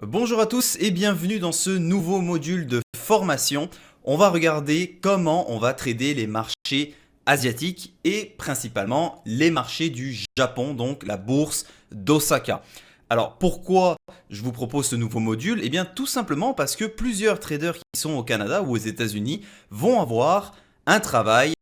Bonjour à tous et bienvenue dans ce nouveau module de formation. On va regarder comment on va trader les marchés asiatiques et principalement les marchés du Japon, donc la bourse d'Osaka. Alors pourquoi je vous propose ce nouveau module? Eh bien tout simplement parce que plusieurs traders qui sont au Canada ou aux États-Unis vont avoir un travail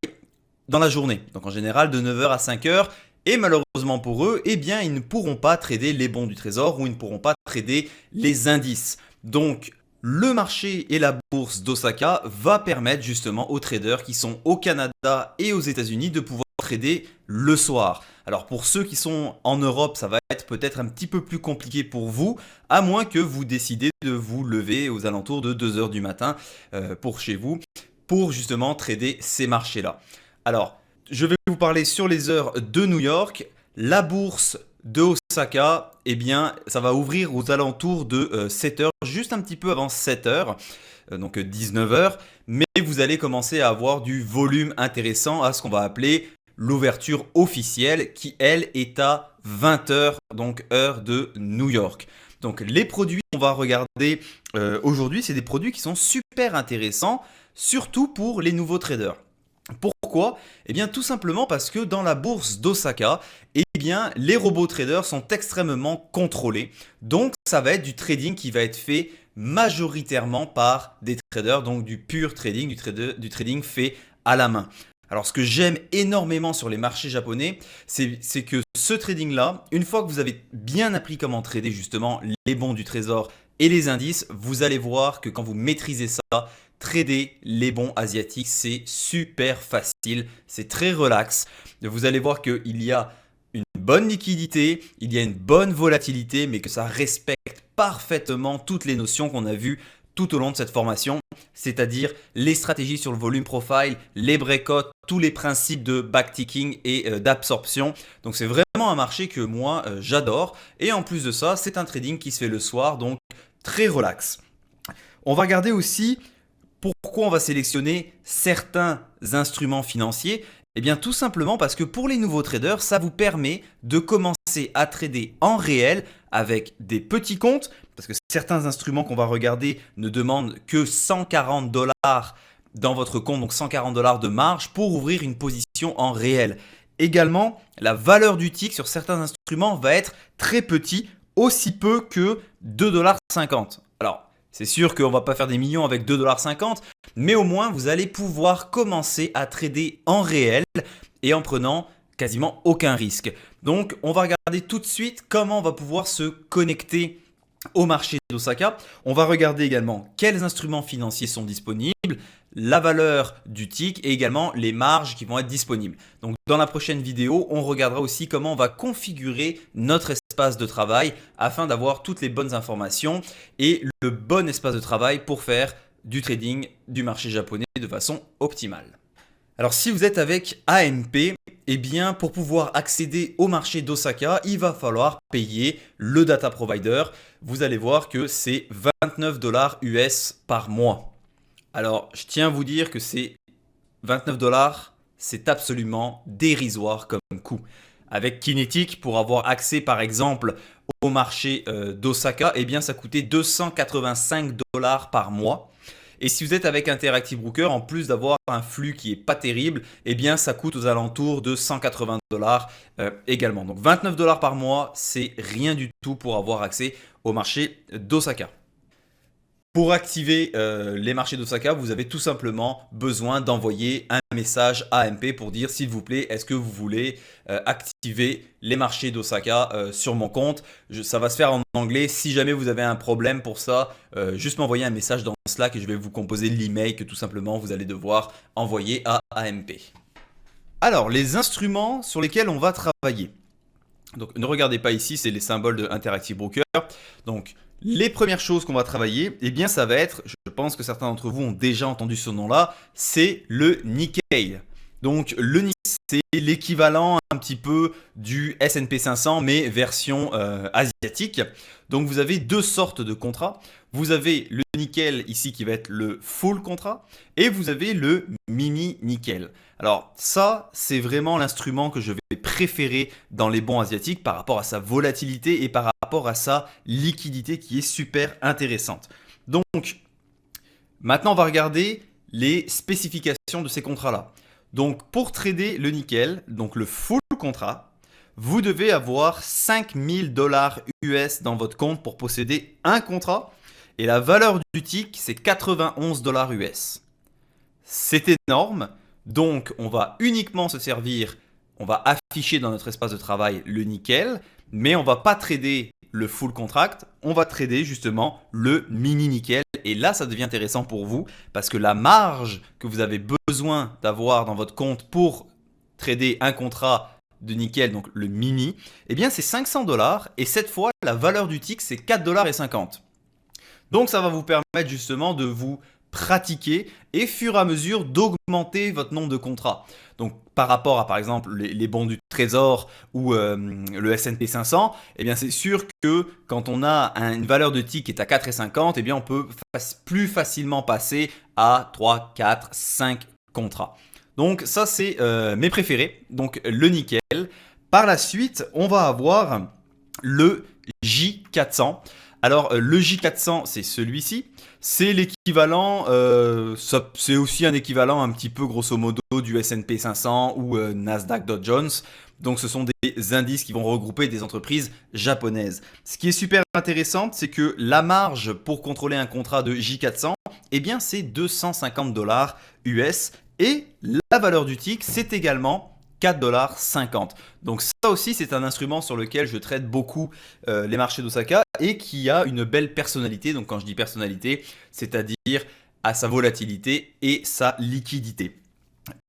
dans la journée, donc en général de 9 h à 5 h. Et malheureusement pour eux, eh bien, ils ne pourront pas trader les bons du trésor ou ils ne pourront pas trader les indices. Donc, le marché et la bourse d'Osaka va permettre justement aux traders qui sont au Canada et aux États-Unis de pouvoir trader le soir. Alors pour ceux qui sont en Europe, ça va être peut-être un petit peu plus compliqué pour vous, à moins que vous décidez de vous lever aux alentours de 2 h du matin pour chez vous, pour justement trader ces marchés-là. Alors, je vais vous parler sur les heures de New York. La bourse de Osaka, eh bien, ça va ouvrir aux alentours de 7 h, juste un petit peu avant 7 h, donc 19 h. Mais vous allez commencer à avoir du volume intéressant à ce qu'on va appeler l'ouverture officielle qui, elle, est à 20 h, donc heure de New York. Donc les produits qu'on va regarder aujourd'hui, c'est des produits qui sont super intéressants, surtout pour les nouveaux traders. Pourquoi? Eh bien tout simplement parce que dans la bourse d'Osaka, eh bien les robots traders sont extrêmement contrôlés. Donc ça va être du trading qui va être fait majoritairement par des traders, donc du pur trading, du trading fait à la main. Alors ce que j'aime énormément sur les marchés japonais, c'est que ce trading-là, une fois que vous avez bien appris comment trader justement les bons du trésor et les indices, vous allez voir que quand vous maîtrisez ça, trader les bons asiatiques, c'est super facile, c'est très relax. Vous allez voir qu'il y a une bonne liquidité, il y a une bonne volatilité, mais que ça respecte parfaitement toutes les notions qu'on a vues tout au long de cette formation, c'est-à-dire les stratégies sur le volume profile, les breakouts, tous les principes de backticking et d'absorption. Donc c'est vraiment un marché que moi j'adore. Et en plus de ça, c'est un trading qui se fait le soir, donc très relax. On va regarder aussi pourquoi on va sélectionner certains instruments financiers. Eh bien tout simplement parce que pour les nouveaux traders, ça vous permet de commencer à trader en réel avec des petits comptes, parce que certains instruments qu'on va regarder ne demandent que 140 $ dans votre compte, donc 140 $ de marge pour ouvrir une position en réel. Également, la valeur du tick sur certains instruments va être très petit, aussi peu que 2,50 $. Alors, c'est sûr qu'on ne va pas faire des millions avec 2,50 $, mais au moins vous allez pouvoir commencer à trader en réel et en prenant quasiment aucun risque. Donc on va regarder tout de suite comment on va pouvoir se connecter au marché d'Osaka. On va regarder également quels instruments financiers sont disponibles, la valeur du tick et également les marges qui vont être disponibles. Donc dans la prochaine vidéo, on regardera aussi comment on va configurer notre espace de travail afin d'avoir toutes les bonnes informations et le bon espace de travail pour faire du trading du marché japonais de façon optimale. Alors si vous êtes avec AMP, eh bien pour pouvoir accéder au marché d'Osaka, il va falloir payer le data provider. Vous allez voir que c'est 29 $ US par mois. Alors je tiens à vous dire que c'est 29 $, c'est absolument dérisoire comme coût. Avec Kinetic, pour avoir accès par exemple au marché d'Osaka, eh bien ça coûtait 285 $ par mois. Et si vous êtes avec Interactive Brokers, en plus d'avoir un flux qui est pas terrible, eh bien ça coûte aux alentours de 180 $ également. Donc 29 $ par mois, c'est rien du tout pour avoir accès au marché d'Osaka. Pour activer les marchés d'Osaka, vous avez tout simplement besoin d'envoyer un message à AMP pour dire s'il vous plaît, est-ce que vous voulez activer les marchés d'Osaka sur mon compte. Ça va se faire en anglais. Si jamais vous avez un problème pour ça, juste m'envoyer un message dans Slack et je vais vous composer l'email que tout simplement vous allez devoir envoyer à AMP. Alors, les instruments sur lesquels on va travailler. Donc, ne regardez pas ici, c'est les symboles de Interactive Broker. Donc, les premières choses qu'on va travailler, eh bien, ça va être, je pense que certains d'entre vous ont déjà entendu ce nom-là, c'est le Nikkei. Donc le Nikkei, c'est l'équivalent un petit peu du S&P 500, mais version asiatique. Donc vous avez deux sortes de contrats. Vous avez le nickel ici qui va être le full contrat et vous avez le mini nickel. Alors ça, c'est vraiment l'instrument que je vais préférer dans les bons asiatiques par rapport à sa volatilité et par rapport à sa liquidité qui est super intéressante. Donc maintenant, on va regarder les spécifications de ces contrats-là. Donc pour trader le nickel, donc le full contrat, vous devez avoir 5000 dollars US dans votre compte pour posséder un contrat. Et la valeur du tick, c'est 91 dollars US. C'est énorme. Donc on va uniquement se servir, on va afficher dans notre espace de travail le nickel, mais on ne va pas trader le full contract, on va trader justement le mini nickel. Et là, ça devient intéressant pour vous parce que la marge que vous avez besoin d'avoir dans votre compte pour trader un contrat de nickel, donc le mini, eh bien c'est 500 dollars et cette fois, la valeur du tick, c'est 4,50 dollars. Donc ça va vous permettre justement de vous pratiquer et fur et à mesure d'augmenter votre nombre de contrats. Donc par rapport à par exemple les bons du Trésor ou le S&P 500, eh bien c'est sûr que quand on a une valeur de tick qui est à 4,50, eh bien on peut plus facilement passer à 3, 4, 5 contrats. Donc ça c'est mes préférés, donc le nickel. Par la suite, on va avoir le J400. Alors le J400, c'est celui-ci. C'est l'équivalent, c'est aussi un équivalent un petit peu grosso modo du S&P 500 ou Nasdaq Dow Jones. Donc ce sont des indices qui vont regrouper des entreprises japonaises. Ce qui est super intéressant, c'est que la marge pour contrôler un contrat de J400, eh bien c'est 250 dollars US. Et la valeur du tick, c'est également 4,50 dollars. Donc ça aussi, c'est un instrument sur lequel je traite beaucoup les marchés d'Osaka et qui a une belle personnalité. Donc quand je dis personnalité, c'est-à-dire à sa volatilité et sa liquidité.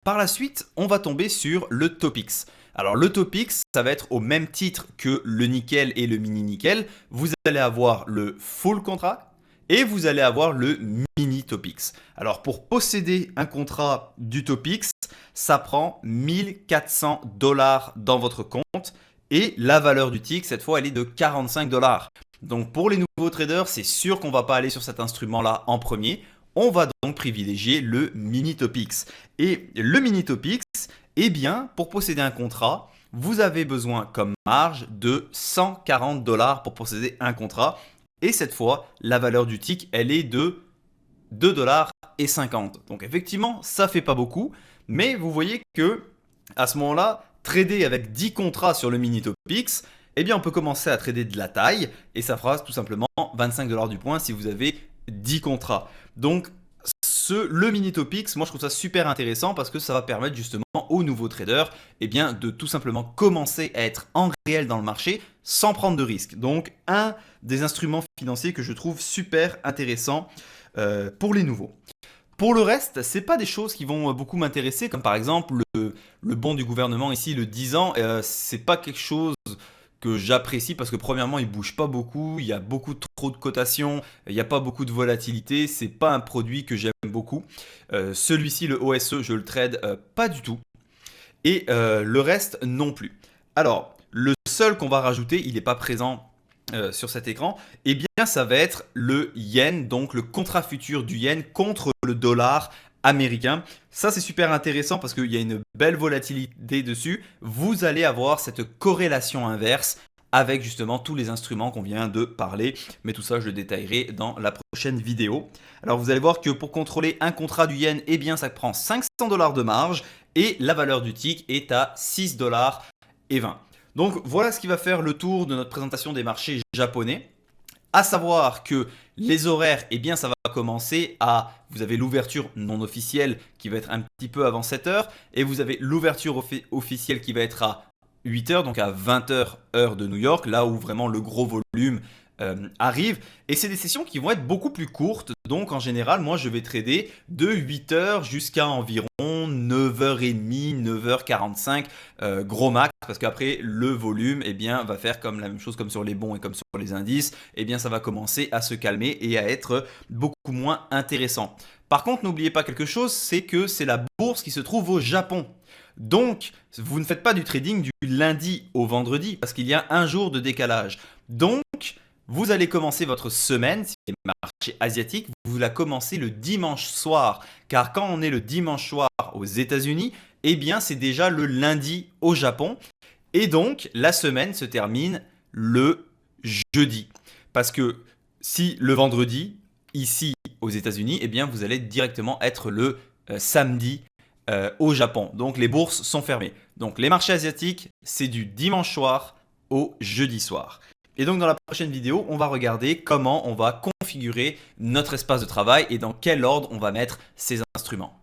Par la suite, on va tomber sur le Topix. Alors le Topix, ça va être au même titre que le nickel et le mini nickel. Vous allez avoir le full contract et vous allez avoir le mini Topix. Alors pour posséder un contrat du Topix, ça prend 1400 dollars dans votre compte et la valeur du tick, cette fois, elle est de 45 dollars. Donc pour les nouveaux traders, c'est sûr qu'on ne va pas aller sur cet instrument-là en premier. On va donc privilégier le mini Topix. Et le mini Topix, eh bien, pour posséder un contrat, vous avez besoin comme marge de 140 dollars pour posséder un contrat. Et cette fois, la valeur du tick, elle est de 2,50 dollars. Donc effectivement, ça fait pas beaucoup. Mais vous voyez que à ce moment-là, trader avec 10 contrats sur le mini Topix, eh bien on peut commencer à trader de la taille et ça fera tout simplement 25 dollars du point si vous avez 10 contrats. Donc le mini Topix, moi je trouve ça super intéressant parce que ça va permettre justement aux nouveaux traders eh bien, de tout simplement commencer à être en réel dans le marché sans prendre de risques. Donc un des instruments financiers que je trouve super intéressant pour les nouveaux. Pour le reste, ce n'est pas des choses qui vont beaucoup m'intéresser, comme par exemple le bond du gouvernement ici, le 10 ans, c'est pas quelque chose que j'apprécie parce que premièrement, il bouge pas beaucoup, il y a beaucoup trop de cotations, il n'y a pas beaucoup de volatilité, c'est pas un produit que j'aime beaucoup. Celui-ci, le OSE, je le trade pas du tout. Et le reste non plus. Alors, le seul qu'on va rajouter, il n'est pas présent sur cet écran, eh bien ça va être le yen, donc le contrat futur du yen contre le dollar américain. Ça c'est super intéressant parce qu'il y a une belle volatilité dessus. Vous allez avoir cette corrélation inverse avec justement tous les instruments qu'on vient de parler. Mais tout ça je le détaillerai dans la prochaine vidéo. Alors vous allez voir que pour contrôler un contrat du yen, eh bien ça prend 500 dollars de marge et la valeur du tick est à 6,20 dollars. Donc voilà ce qui va faire le tour de notre présentation des marchés japonais. À savoir que les horaires, eh bien ça va commencer à, vous avez l'ouverture non officielle qui va être un petit peu avant 7 heures et vous avez l'ouverture officielle qui va être à 8 heures, donc à 20 heures heure de New York, là où vraiment le gros volume arrivent. Et c'est des sessions qui vont être beaucoup plus courtes. Donc en général, moi je vais trader de 8h jusqu'à environ 9h30, 9h45, gros max, parce qu'après le volume va faire comme la même chose comme sur les bons et comme sur les indices, ça va commencer à se calmer et à être beaucoup moins intéressant. Par contre, n'oubliez pas quelque chose, c'est que c'est la bourse qui se trouve au Japon. Donc, vous ne faites pas du trading du lundi au vendredi parce qu'il y a un jour de décalage. Donc, vous allez commencer votre semaine, si c'est le marché asiatique, vous la commencez le dimanche soir. Car quand on est le dimanche soir aux États-Unis, c'est déjà le lundi au Japon. Et donc, la semaine se termine le jeudi. Parce que si le vendredi, ici aux États-Unis, vous allez directement être le samedi au Japon. Donc les bourses sont fermées. Donc les marchés asiatiques, c'est du dimanche soir au jeudi soir. Et donc dans la prochaine vidéo, on va regarder comment on va configurer notre espace de travail et dans quel ordre on va mettre ces instruments.